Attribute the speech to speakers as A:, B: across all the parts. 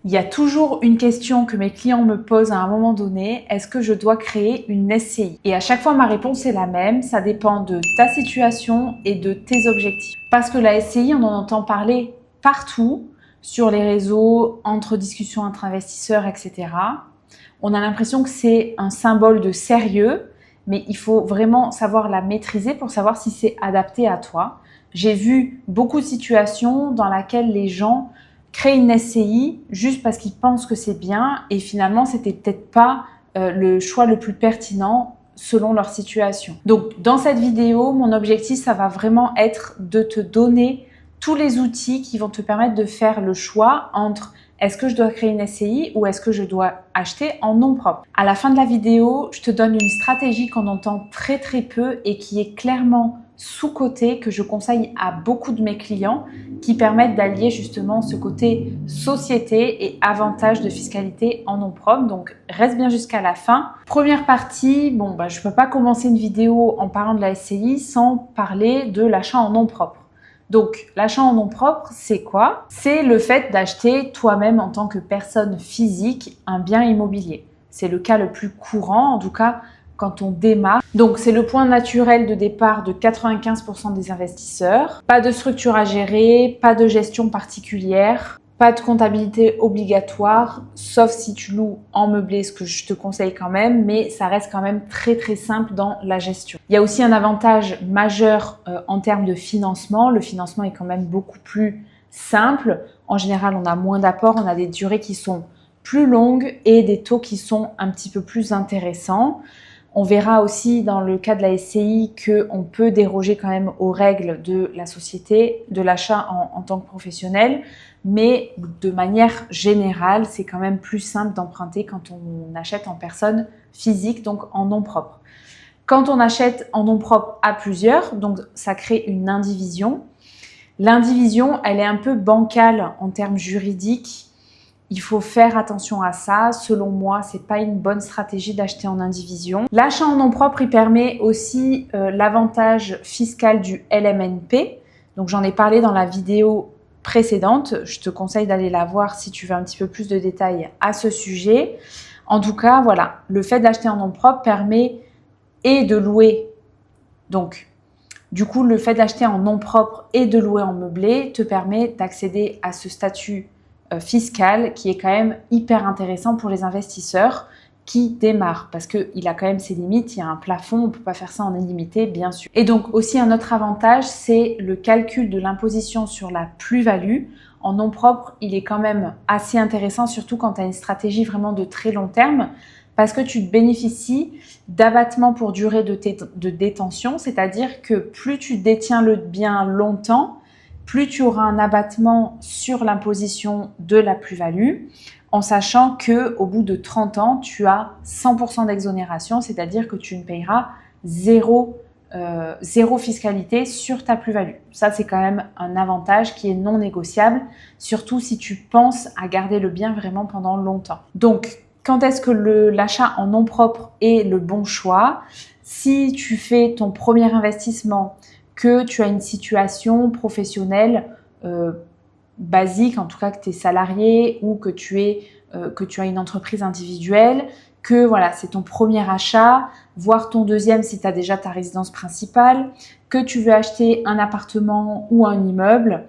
A: Il y a toujours une question que mes clients me posent à un moment donné, est-ce que je dois créer une SCI? Et à chaque fois, ma réponse est la même, ça dépend de ta situation et de tes objectifs. Parce que la SCI, on en entend parler partout, sur les réseaux, entre discussions entre investisseurs, etc. On a l'impression que c'est un symbole de sérieux, mais il faut vraiment savoir la maîtriser pour savoir si c'est adapté à toi. J'ai vu beaucoup de situations dans lesquelles les gens créent une SCI juste parce qu'ils pensent que c'est bien et finalement, c'était peut-être pas le choix le plus pertinent selon leur situation. Donc, dans cette vidéo, mon objectif, ça va vraiment être de te donner tous les outils qui vont te permettre de faire le choix entre est-ce que je dois créer une SCI ou est-ce que je dois acheter en nom propre? À la fin de la vidéo, je te donne une stratégie qu'on entend très peu et qui est clairement sous-cotée, que je conseille à beaucoup de mes clients, qui permettent d'allier justement ce côté société et avantage de fiscalité en nom propre. Donc, reste bien jusqu'à la fin. Première partie, je ne peux pas commencer une vidéo en parlant de la SCI sans parler de l'achat en nom propre. Donc, l'achat en nom propre, c'est quoi? C'est le fait d'acheter toi-même en tant que personne physique un bien immobilier. C'est le cas le plus courant, en tout cas quand on démarre. Donc, c'est le point naturel de départ de 95% des investisseurs. Pas de structure à gérer, pas de gestion particulière, pas de comptabilité obligatoire, sauf si tu loues en meublé, ce que je te conseille quand même, mais ça reste quand même très simple dans la gestion. Il y a aussi un avantage majeur en termes de financement. Le financement est quand même beaucoup plus simple. En général, on a moins d'apports, on a des durées qui sont plus longues et des taux qui sont un petit peu plus intéressants. On verra aussi dans le cas de la SCI qu'on peut déroger quand même aux règles de la société, de l'achat en tant que professionnel, mais de manière générale, c'est quand même plus simple d'emprunter quand on achète en personne physique, donc en nom propre. Quand on achète en nom propre à plusieurs, donc ça crée une indivision. L'indivision, elle est un peu bancale en termes juridiques. Il faut faire attention à ça. Selon moi, c'est pas une bonne stratégie d'acheter en indivision. L'achat en nom propre, il permet aussi l'avantage fiscal du LMNP. Donc, j'en ai parlé dans la vidéo précédente. Je te conseille d'aller la voir si tu veux un petit peu plus de détails à ce sujet. En tout cas, voilà, le fait d'acheter en nom propre permet et de louer. Donc, du coup, le fait d'acheter en nom propre et de louer en meublé te permet d'accéder à ce statut fiscal qui est quand même hyper intéressant pour les investisseurs qui démarrent parce qu'il a quand même ses limites, il y a un plafond, on ne peut pas faire ça en illimité bien sûr. Et donc aussi un autre avantage, c'est le calcul de l'imposition sur la plus-value. En nom propre, il est quand même assez intéressant, surtout quand tu as une stratégie vraiment de très long terme, parce que tu bénéficies d'abattement pour durée de détention, c'est-à-dire que plus tu détiens le bien longtemps, plus tu auras un abattement sur l'imposition de la plus-value, en sachant qu'au bout de 30 ans, tu as 100% d'exonération, c'est-à-dire que tu ne payeras zéro fiscalité sur ta plus-value. Ça, c'est quand même un avantage qui est non négociable, surtout si tu penses à garder le bien vraiment pendant longtemps. Donc, quand est-ce que l'achat en nom propre est le bon choix? Si tu fais ton premier investissement, que tu as une situation professionnelle basique, en tout cas que tu es salarié ou que tu as une entreprise individuelle, que voilà, c'est ton premier achat, voire ton deuxième si tu as déjà ta résidence principale, que tu veux acheter un appartement ou un immeuble.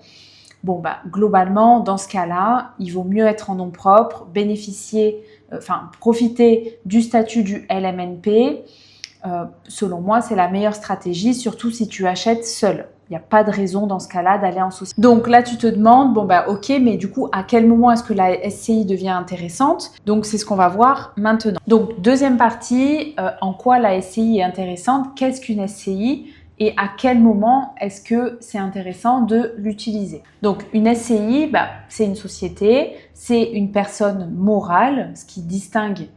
A: Globalement, dans ce cas-là, il vaut mieux être en nom propre, profiter du statut du LMNP. Selon moi, c'est la meilleure stratégie, surtout si tu achètes seul. Il n'y a pas de raison dans ce cas-là d'aller en société. Donc là, tu te demandes, ok, mais du coup, à quel moment est-ce que la SCI devient intéressante? Donc, c'est ce qu'on va voir maintenant. Donc, deuxième partie, en quoi la SCI est intéressante? Qu'est-ce qu'une SCI? Et à quel moment est-ce que c'est intéressant de l'utiliser? Donc, une SCI, c'est une société, c'est une personne morale, ce qui distingue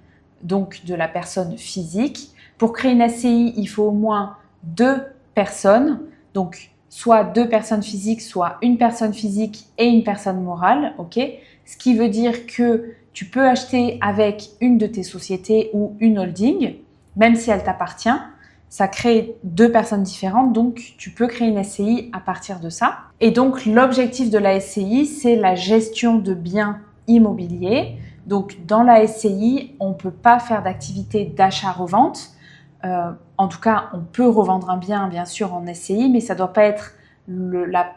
A: donc de la personne physique. Pour créer une SCI, il faut au moins 2 personnes, donc soit 2 personnes physiques, soit une personne physique et une personne morale, ok? Ce qui veut dire que tu peux acheter avec une de tes sociétés ou une holding, même si elle t'appartient. Ça crée 2 personnes différentes, donc tu peux créer une SCI à partir de ça. Et donc, l'objectif de la SCI, c'est la gestion de biens immobilier. Donc dans la SCI, on ne peut pas faire d'activité d'achat-revente. En tout cas, on peut revendre un bien, bien sûr, en SCI, mais ça ne doit pas être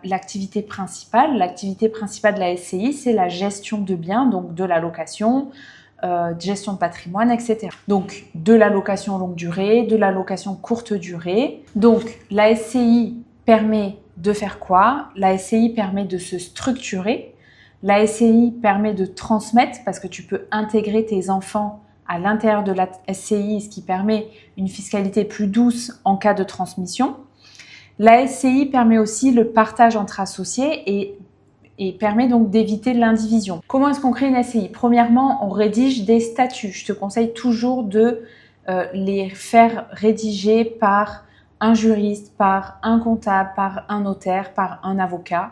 A: l'activité principale. L'activité principale de la SCI, c'est la gestion de biens, donc de la location, gestion de patrimoine, etc. Donc, de la location longue durée, de la location courte durée. Donc, la SCI permet de faire quoi? La SCI permet de se structurer. La SCI permet de transmettre parce que tu peux intégrer tes enfants à l'intérieur de la SCI, ce qui permet une fiscalité plus douce en cas de transmission. La SCI permet aussi le partage entre associés et permet donc d'éviter l'indivision. Comment est-ce qu'on crée une SCI? Premièrement, on rédige des statuts. Je te conseille toujours de les faire rédiger par un juriste, par un comptable, par un notaire, par un avocat.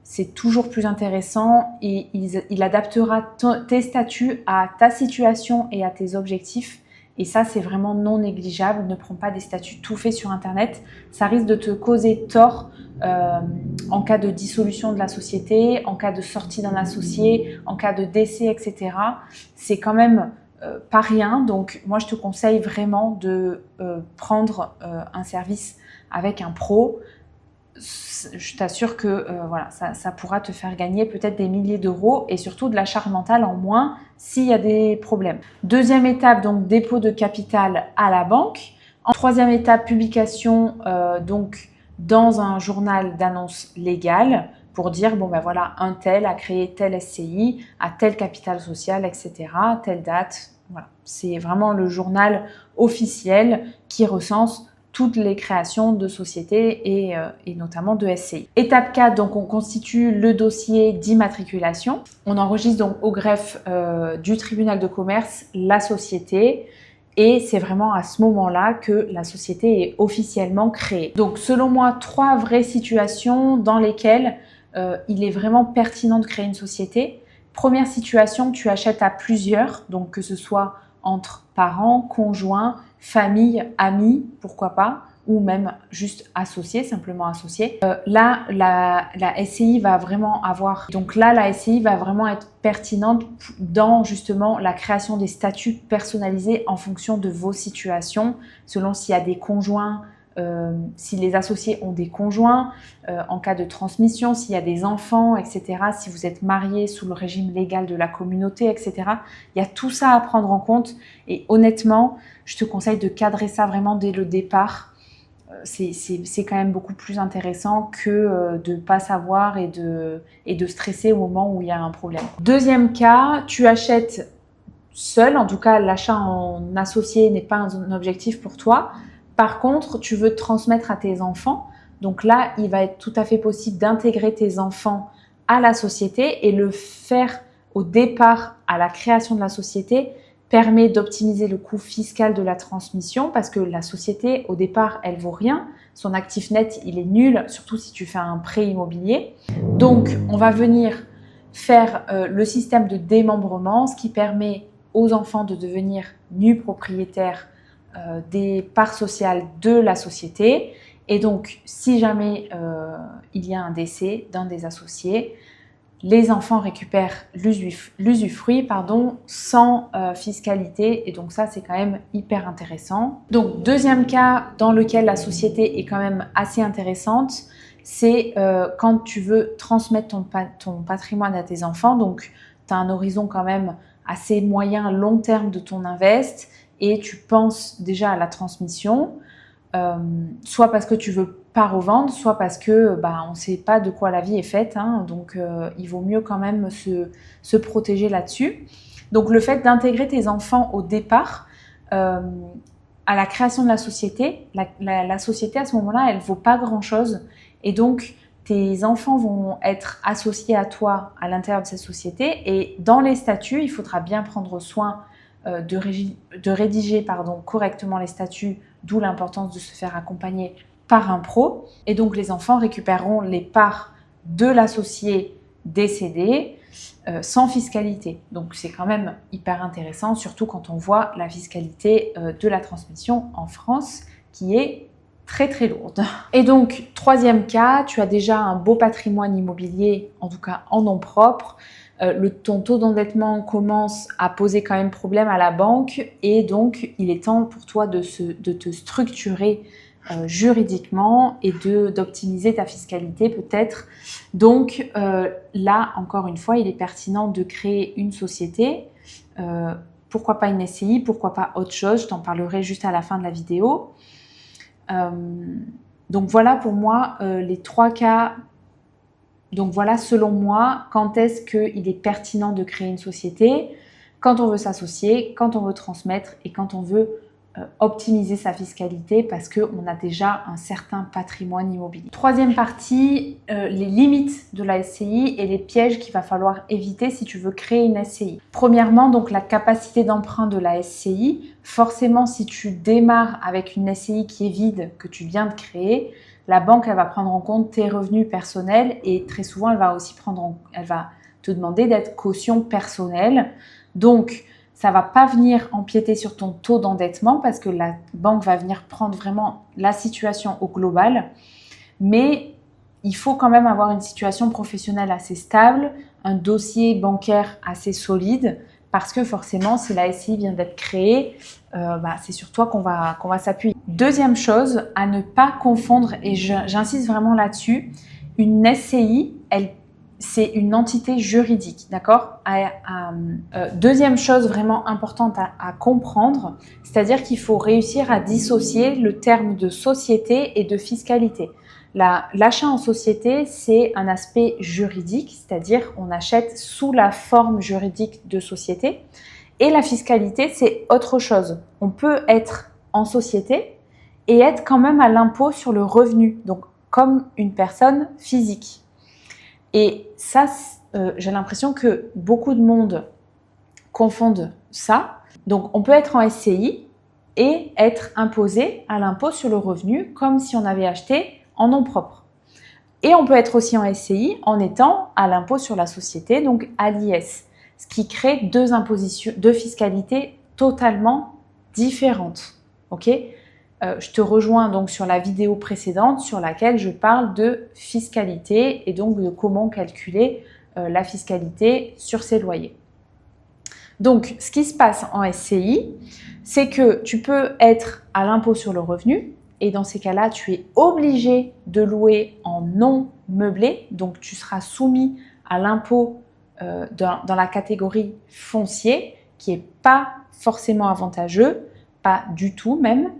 A: C'est toujours plus intéressant et il adaptera tes statuts à ta situation et à tes objectifs. Et ça, c'est vraiment non négligeable. Ne prends pas des statuts tout faits sur Internet. Ça risque de te causer tort en cas de dissolution de la société, en cas de sortie d'un associé, en cas de décès, etc. C'est quand même pas rien. Donc, moi, je te conseille vraiment de prendre un service avec un pro. Je t'assure que voilà, ça pourra te faire gagner peut-être des milliers d'euros et surtout de la charge mentale en moins s'il y a des problèmes. Deuxième étape, donc dépôt de capital à la banque. En troisième étape, publication donc dans un journal d'annonce légale pour dire bon ben voilà, un tel a créé tel SCI à tel capital social, etc. Telle date. Voilà, c'est vraiment le journal officiel qui recense toutes les créations de sociétés et notamment de SCI. Étape 4, donc on constitue le dossier d'immatriculation. On enregistre donc au greffe du tribunal de commerce la société et c'est vraiment à ce moment-là que la société est officiellement créée. Donc selon moi, 3 vraies situations dans lesquelles il est vraiment pertinent de créer une société. Première situation, tu achètes à plusieurs, donc que ce soit entre parents, conjoints, famille, amis, pourquoi pas, ou même juste associés, simplement associés. Là, la SCI va vraiment avoir... Donc là, la SCI va vraiment être pertinente dans justement la création des statuts personnalisés en fonction de vos situations, selon s'il y a des conjoints, si les associés ont des conjoints, en cas de transmission, s'il y a des enfants, etc., si vous êtes mariés sous le régime légal de la communauté, etc. Il y a tout ça à prendre en compte et honnêtement, je te conseille de cadrer ça vraiment dès le départ. C'est quand même beaucoup plus intéressant que de ne pas savoir et de stresser au moment où il y a un problème. Deuxième cas, tu achètes seul, en tout cas l'achat en associé n'est pas un objectif pour toi. Par contre, tu veux transmettre à tes enfants. Donc là, il va être tout à fait possible d'intégrer tes enfants à la société et le faire au départ à la création de la société permet d'optimiser le coût fiscal de la transmission parce que la société, au départ, elle vaut rien. Son actif net, il est nul, surtout si tu fais un prêt immobilier. Donc, on va venir faire le système de démembrement, ce qui permet aux enfants de devenir nus propriétaires des parts sociales de la société. Et donc, si jamais il y a un décès d'un des associés, les enfants récupèrent l'usufruit sans fiscalité. Et donc ça, c'est quand même hyper intéressant. Donc, deuxième cas dans lequel la société est quand même assez intéressante, c'est quand tu veux transmettre ton patrimoine à tes enfants. Donc, tu as un horizon quand même assez moyen, long terme de ton invest et tu penses déjà à la transmission, soit parce que tu veux pas revendre, soit parce que on ne sait pas de quoi la vie est faite, hein, donc il vaut mieux quand même se protéger là-dessus. Donc le fait d'intégrer tes enfants au départ à la création de la société, la société à ce moment-là, elle vaut pas grand-chose et donc tes enfants vont être associés à toi à l'intérieur de cette société et dans les statuts, il faudra bien prendre soin de rédiger correctement les statuts, d'où l'importance de se faire accompagner par un pro. Et donc, les enfants récupéreront les parts de l'associé décédé sans fiscalité. Donc, c'est quand même hyper intéressant, surtout quand on voit la fiscalité de la transmission en France qui est très très lourde. Et donc, troisième cas, tu as déjà un beau patrimoine immobilier, en tout cas en nom propre. ton taux d'endettement commence à poser quand même problème à la banque et donc il est temps pour toi de te structurer juridiquement et d'optimiser ta fiscalité peut-être. Donc là, encore une fois, il est pertinent de créer une société. Pourquoi pas une SCI, pourquoi pas autre chose, je t'en parlerai juste à la fin de la vidéo. Donc voilà pour moi les 3 cas. Donc voilà, selon moi, quand est-ce qu'il est pertinent de créer une société? Quand on veut s'associer, quand on veut transmettre et quand on veut optimiser sa fiscalité parce qu'on a déjà un certain patrimoine immobilier. Troisième partie, les limites de la SCI et les pièges qu'il va falloir éviter si tu veux créer une SCI. Premièrement, donc la capacité d'emprunt de la SCI. Forcément, si tu démarres avec une SCI qui est vide, que tu viens de créer, la banque, elle va prendre en compte tes revenus personnels et très souvent, elle va te demander d'être caution personnelle. Donc, ça va pas venir empiéter sur ton taux d'endettement parce que la banque va venir prendre vraiment la situation au global. Mais il faut quand même avoir une situation professionnelle assez stable, un dossier bancaire assez solide parce que forcément, si la SCI vient d'être créée, c'est sur toi qu'on va s'appuyer. Deuxième chose, à ne pas confondre, et j'insiste vraiment là-dessus, une SCI, c'est une entité juridique, d'accord? Deuxième chose vraiment importante à comprendre, c'est-à-dire qu'il faut réussir à dissocier le terme de société et de fiscalité. L'achat en société, c'est un aspect juridique, c'est-à-dire on achète sous la forme juridique de société. Et la fiscalité, c'est autre chose. On peut être en société et être quand même à l'impôt sur le revenu, donc comme une personne physique. Et ça, j'ai l'impression que beaucoup de monde confondent ça. Donc, on peut être en SCI et être imposé à l'impôt sur le revenu comme si on avait acheté en nom propre. Et on peut être aussi en SCI en étant à l'impôt sur la société, donc à l'IS, ce qui crée deux fiscalités totalement différentes. Ok ? Je te rejoins donc sur la vidéo précédente sur laquelle je parle de fiscalité et donc de comment calculer la fiscalité sur ses loyers. Donc, ce qui se passe en SCI, c'est que tu peux être à l'impôt sur le revenu et dans ces cas-là, tu es obligé de louer en non meublé. Donc, tu seras soumis à l'impôt dans la catégorie foncier qui n'est pas forcément avantageux, pas du tout même.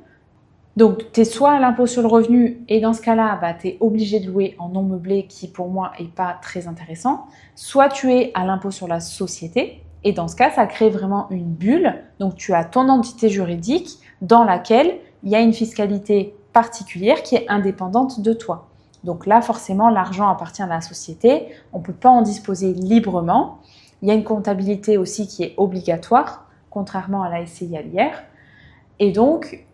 A: Donc, tu es soit à l'impôt sur le revenu et dans ce cas-là, tu es obligé de louer en non meublé qui pour moi n'est pas très intéressant. Soit tu es à l'impôt sur la société et dans ce cas, ça crée vraiment une bulle. Donc, tu as ton entité juridique dans laquelle il y a une fiscalité particulière qui est indépendante de toi. Donc là, forcément, l'argent appartient à la société. On ne peut pas en disposer librement. Il y a une comptabilité aussi qui est obligatoire, contrairement à la SCI à l'IR. Et donc,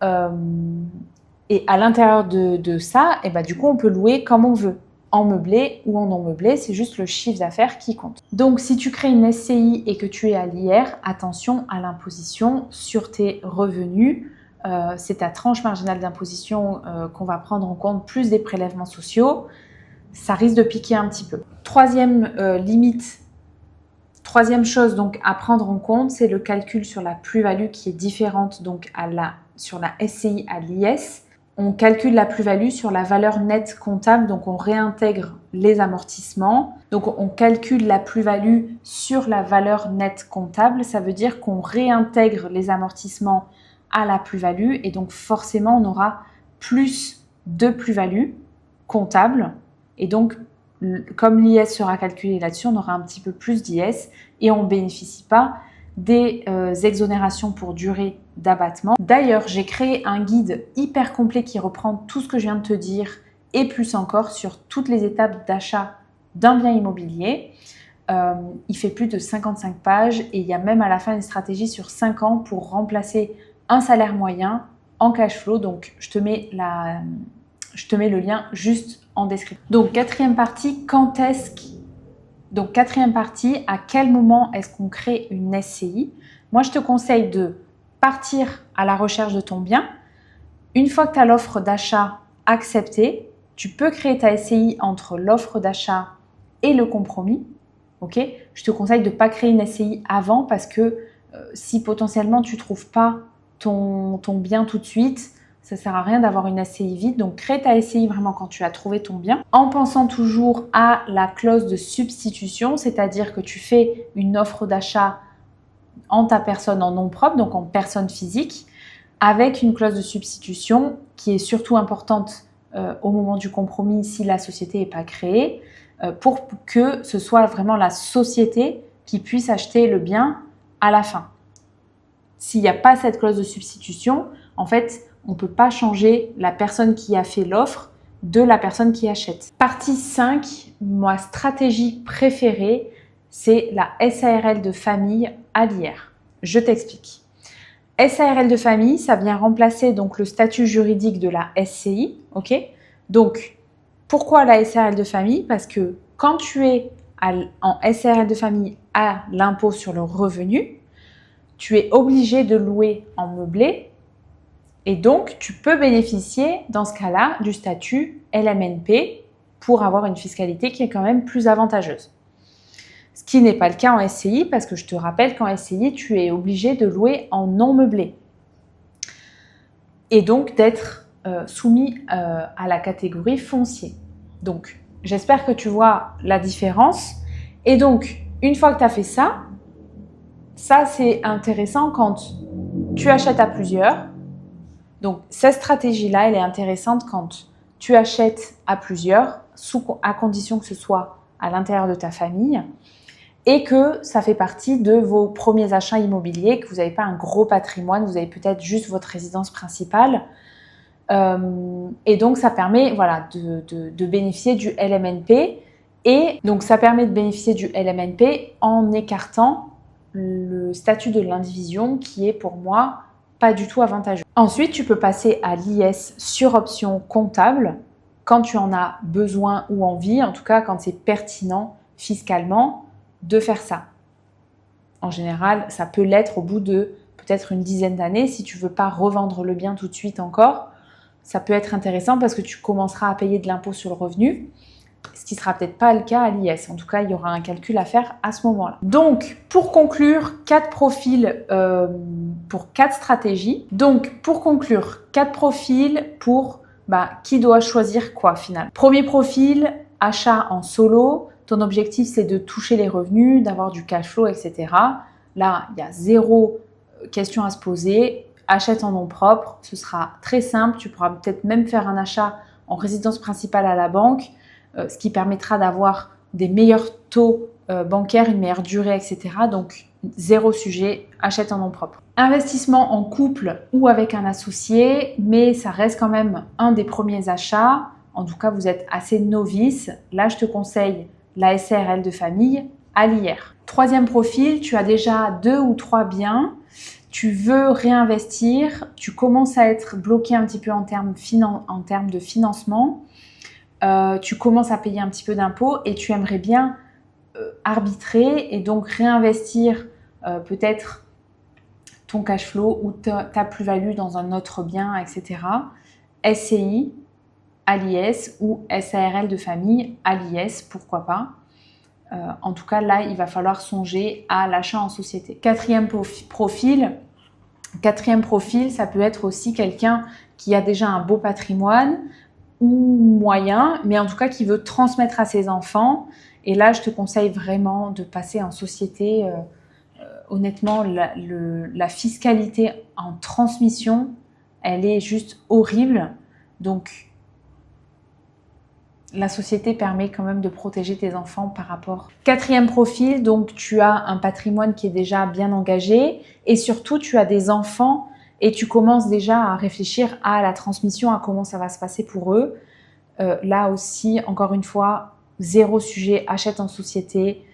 A: et à l'intérieur de ça, du coup, on peut louer comme on veut, en meublé ou en non meublé, c'est juste le chiffre d'affaires qui compte. Donc, si tu crées une SCI et que tu es à l'IR, attention à l'imposition sur tes revenus. C'est ta tranche marginale d'imposition qu'on va prendre en compte, plus des prélèvements sociaux. Ça risque de piquer un petit peu. Troisième chose donc à prendre en compte, c'est le calcul sur la plus-value qui est différente donc sur la SCI à l'IS. On calcule la plus-value sur la valeur nette comptable, donc on réintègre les amortissements. Donc on calcule la plus-value sur la valeur nette comptable, ça veut dire qu'on réintègre les amortissements à la plus-value et donc forcément on aura plus de plus-value comptable et donc comme l'IS sera calculé là-dessus, on aura un petit peu plus d'IS et on ne bénéficie pas des exonérations pour durée d'abattement. D'ailleurs, j'ai créé un guide hyper complet qui reprend tout ce que je viens de te dire et plus encore sur toutes les étapes d'achat d'un bien immobilier. Il fait plus de 55 pages et il y a même à la fin une stratégie sur 5 ans pour remplacer un salaire moyen en cash flow. Donc, je te mets le lien juste en description. Donc, quatrième partie, à quel moment est-ce qu'on crée une SCI? Moi, je te conseille de partir à la recherche de ton bien. Une fois que tu as l'offre d'achat acceptée, tu peux créer ta SCI entre l'offre d'achat et le compromis. ok? Je te conseille de ne pas créer une SCI avant parce que si potentiellement tu ne trouves pas ton bien tout de suite, ça ne sert à rien d'avoir une SCI vide. Donc, crée ta SCI vraiment quand tu as trouvé ton bien en pensant toujours à la clause de substitution, c'est-à-dire que tu fais une offre d'achat en ta personne en nom propre, donc en personne physique, avec une clause de substitution qui est surtout importante au moment du compromis si la société n'est pas créée, pour que ce soit vraiment la société qui puisse acheter le bien à la fin. S'il n'y a pas cette clause de substitution, en fait, on ne peut pas changer la personne qui a fait l'offre de la personne qui achète. Partie 5, ma stratégie préférée, c'est la SARL de famille à l'IR. Je t'explique. SARL de famille, ça vient remplacer donc le statut juridique de la SCI, ok? Donc, pourquoi la SARL de famille? Parce que quand tu es en SARL de famille à l'impôt sur le revenu, tu es obligé de louer en meublé et donc tu peux bénéficier dans ce cas-là du statut LMNP pour avoir une fiscalité qui est quand même plus avantageuse. Ce qui n'est pas le cas en SCI parce que je te rappelle qu'en SCI, tu es obligé de louer en non meublé et donc d'être soumis à la catégorie foncier. Donc, j'espère que tu vois la différence. Et donc, une fois que tu as fait ça, c'est intéressant quand tu achètes à plusieurs. Donc, cette stratégie-là, elle est intéressante quand tu achètes à plusieurs, à condition que ce soit à l'intérieur de ta famille et que ça fait partie de vos premiers achats immobiliers, que vous n'avez pas un gros patrimoine, vous avez peut-être juste votre résidence principale. Et donc, ça permet de bénéficier du LMNP. Et donc, ça permet de bénéficier du LMNP en écartant le statut de l'indivision qui est pour moi pas du tout avantageux. Ensuite, tu peux passer à l'IS sur option comptable quand tu en as besoin ou envie, en tout cas quand c'est pertinent fiscalement de faire ça. En général, ça peut l'être au bout de peut-être une dizaine d'années. Si tu ne veux pas revendre le bien tout de suite encore, ça peut être intéressant parce que tu commenceras à payer de l'impôt sur le revenu, ce qui ne sera peut-être pas le cas à l'IS. En tout cas, il y aura un calcul à faire à ce moment-là. Donc, pour conclure, 4 profils pour 4 stratégies. Donc, pour conclure, 4 profils pour qui doit choisir quoi finalement. Premier profil, achat en solo. Ton objectif, c'est de toucher les revenus, d'avoir du cash flow, etc. Là, il y a zéro question à se poser. Achète en nom propre, ce sera très simple. Tu pourras peut-être même faire un achat en résidence principale à la banque, ce qui permettra d'avoir des meilleurs taux bancaires, une meilleure durée, etc. Donc, zéro sujet, achète en nom propre. Investissement en couple ou avec un associé, mais ça reste quand même un des premiers achats. En tout cas, vous êtes assez novice. Là, je te conseille la SARL de famille à l'IR. Troisième profil, tu as déjà 2 ou 3 biens. Tu veux réinvestir, tu commences à être bloqué un petit peu en termes de financement, tu commences à payer un petit peu d'impôts et tu aimerais bien arbitrer et donc réinvestir peut-être ton cash flow ou ta plus-value dans un autre bien, etc. SCI à l'IS ou SARL de famille à l'IS, pourquoi pas. En tout cas, là, il va falloir songer à l'achat en société. Quatrième profil, ça peut être aussi quelqu'un qui a déjà un beau patrimoine ou moyen, mais en tout cas qui veut transmettre à ses enfants. Et là, je te conseille vraiment de passer en société. Honnêtement, la fiscalité en transmission, elle est juste horrible. Donc, la société permet quand même de protéger tes enfants par rapport. Quatrième profil, donc tu as un patrimoine qui est déjà bien engagé et surtout tu as des enfants et tu commences déjà à réfléchir à la transmission, à comment ça va se passer pour eux. Là aussi, encore une fois, zéro sujet, achète en société.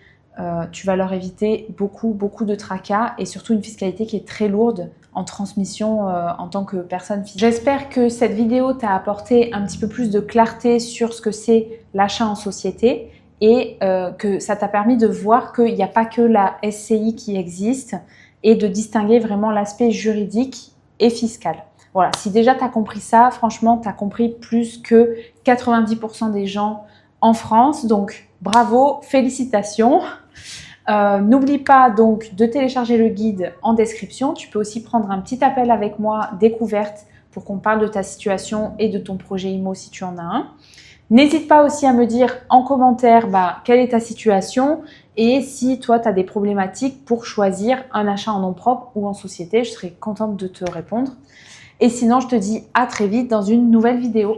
A: Tu vas leur éviter beaucoup de tracas et surtout une fiscalité qui est très lourde en transmission en tant que personne physique. J'espère que cette vidéo t'a apporté un petit peu plus de clarté sur ce que c'est l'achat en société et que ça t'a permis de voir qu'il n'y a pas que la SCI qui existe et de distinguer vraiment l'aspect juridique et fiscal. Voilà, si déjà tu as compris ça, franchement, tu as compris plus que 90% des gens en France. Donc, bravo, félicitations. N'oublie pas donc de télécharger le guide en description. Tu peux aussi prendre un petit appel avec moi, découverte, pour qu'on parle de ta situation et de ton projet IMO si tu en as un. N'hésite pas aussi à me dire en commentaire quelle est ta situation et si toi tu as des problématiques pour choisir un achat en nom propre ou en société. Je serai contente de te répondre. Et sinon, je te dis à très vite dans une nouvelle vidéo.